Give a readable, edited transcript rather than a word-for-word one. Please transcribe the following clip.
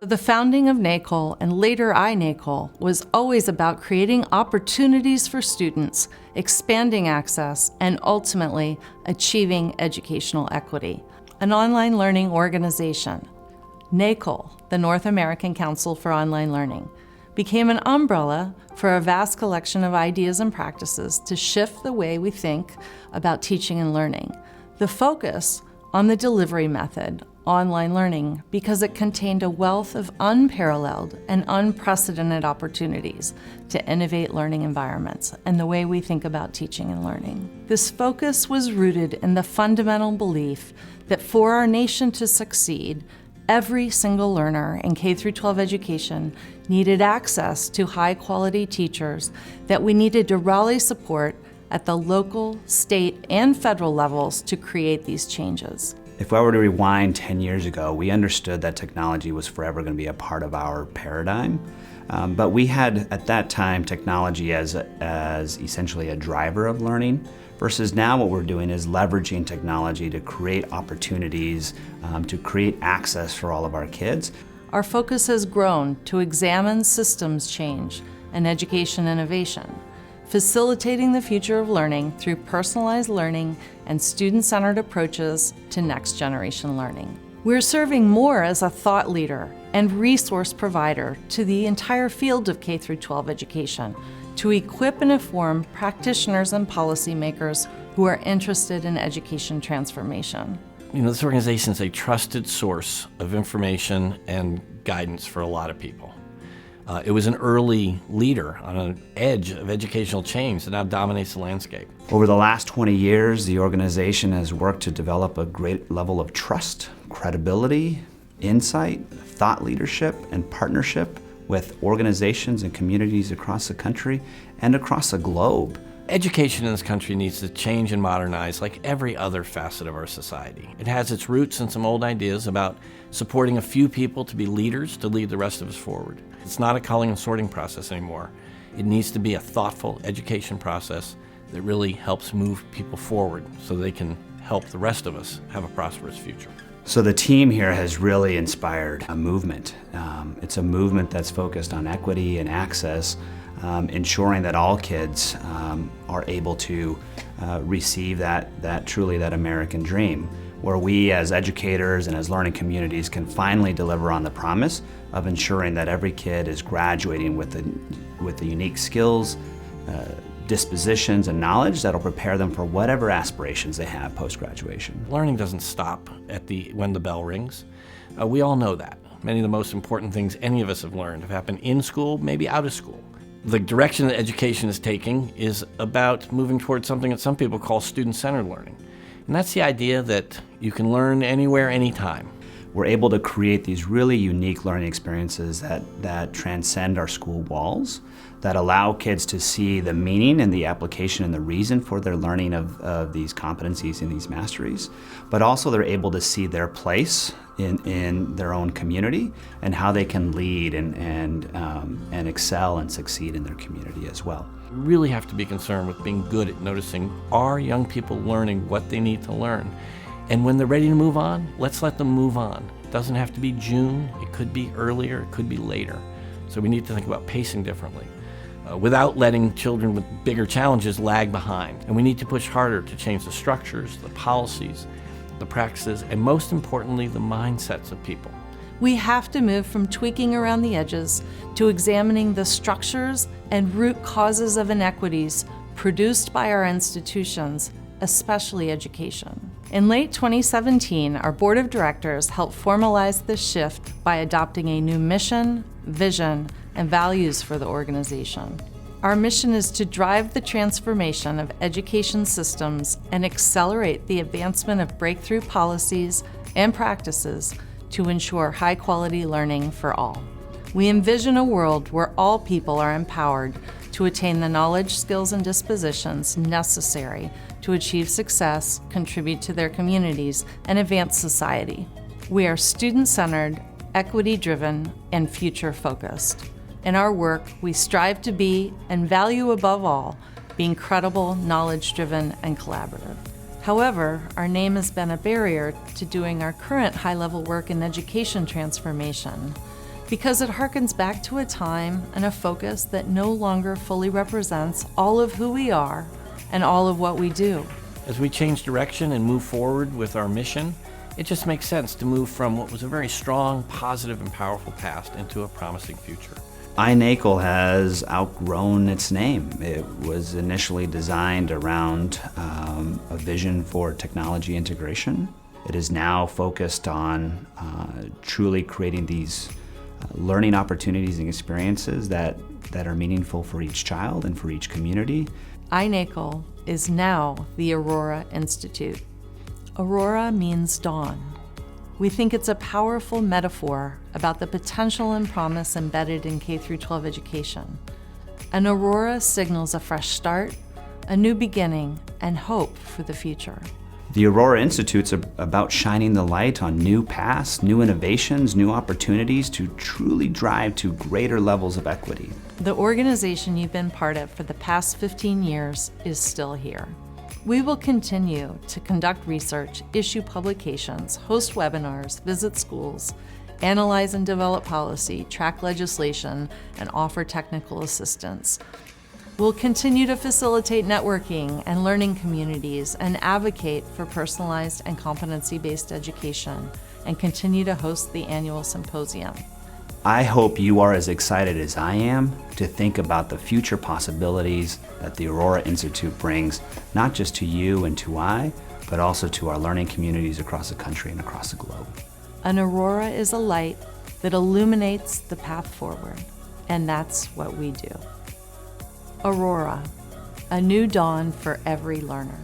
The founding of NACOL and later iNACOL was always about creating opportunities for students, expanding access, and ultimately achieving educational equity. An online learning organization, NACOL, the North American Council for Online Learning, became an umbrella for a vast collection of ideas and practices to shift the way we think about teaching and learning. The focus on the delivery method, online learning, because it contained a wealth of unparalleled and unprecedented opportunities to innovate learning environments and the way we think about teaching and learning. This focus was rooted in the fundamental belief that for our nation to succeed, every single learner in K-12 education needed access to high-quality teachers, that we needed to rally support at the local, state, and federal levels to create these changes. If I were to rewind 10 years ago, we understood that technology was forever going to be a part of our paradigm. But we had, at that time, technology as essentially a driver of learning, versus now what we're doing is leveraging technology to create opportunities, to create access for all of our kids. Our focus has grown to examine systems change and education innovation, facilitating the future of learning through personalized learning and student-centered approaches to next-generation learning. We're serving more as a thought leader and resource provider to the entire field of K-12 education to equip and inform practitioners and policymakers who are interested in education transformation. This organization is a trusted source of information and guidance for a lot of people. It was an early leader on an edge of educational change that now dominates the landscape. Over the last 20 years, the organization has worked to develop a great level of trust, credibility, insight, thought leadership, and partnership with organizations and communities across the country and across the globe. Education in this country needs to change and modernize like every other facet of our society. It has its roots in some old ideas about supporting a few people to be leaders to lead the rest of us forward. It's not a culling and sorting process anymore. It needs to be a thoughtful education process that really helps move people forward so they can help the rest of us have a prosperous future. So the team here has really inspired a movement. It's a movement that's focused on equity and access, ensuring that all kids are able to receive that truly that American dream, where we as educators and as learning communities can finally deliver on the promise of ensuring that every kid is graduating with the unique skills, dispositions, and knowledge that'll prepare them for whatever aspirations they have post-graduation. Learning doesn't stop when the bell rings. We all know that. Many of the most important things any of us have learned have happened in school, maybe out of school. The direction that education is taking is about moving towards something that some people call student-centered learning. And that's the idea that you can learn anywhere, anytime. We're able to create these really unique learning experiences that transcend our school walls, that allow kids to see the meaning and the application and the reason for their learning of these competencies and these masteries, but also they're able to see their place in their own community and how they can lead and excel and succeed in their community as well. We really have to be concerned with being good at noticing, are young people learning what they need to learn? And when they're ready to move on, let's let them move on. It doesn't have to be June, it could be earlier, it could be later. So we need to think about pacing differently, without letting children with bigger challenges lag behind. And we need to push harder to change the structures, the policies, the practices, and most importantly, the mindsets of people. We have to move from tweaking around the edges to examining the structures and root causes of inequities produced by our institutions, especially education. In late 2017, our board of directors helped formalize this shift by adopting a new mission, vision, and values for the organization. Our mission is to drive the transformation of education systems and accelerate the advancement of breakthrough policies and practices to ensure high-quality learning for all. We envision a world where all people are empowered to attain the knowledge, skills, and dispositions necessary to achieve success, contribute to their communities, and advance society. We are student-centered, equity-driven, and future-focused. In our work, we strive to be, and value above all, being credible, knowledge-driven, and collaborative. However, our name has been a barrier to doing our current high-level work in education transformation. because it harkens back to a time and a focus that no longer fully represents all of who we are and all of what we do. As we change direction and move forward with our mission, it just makes sense to move from what was a very strong, positive, and powerful past into a promising future. iNACOL has outgrown its name. It was initially designed around a vision for technology integration. It is now focused on truly creating these learning opportunities and experiences that are meaningful for each child and for each community. iNACOL is now the Aurora Institute. Aurora means dawn. We think it's a powerful metaphor about the potential and promise embedded in K-12 education. An aurora signals a fresh start, a new beginning, and hope for the future. The Aurora Institute's about shining the light on new paths, new innovations, new opportunities to truly drive to greater levels of equity. The organization you've been part of for the past 15 years is still here. We will continue to conduct research, issue publications, host webinars, visit schools, analyze and develop policy, track legislation, and offer technical assistance. We'll continue to facilitate networking and learning communities and advocate for personalized and competency-based education and continue to host the annual symposium. I hope you are as excited as I am to think about the future possibilities that the Aurora Institute brings, not just to you and to I, but also to our learning communities across the country and across the globe. An aurora is a light that illuminates the path forward, and that's what we do. Aurora, a new dawn for every learner.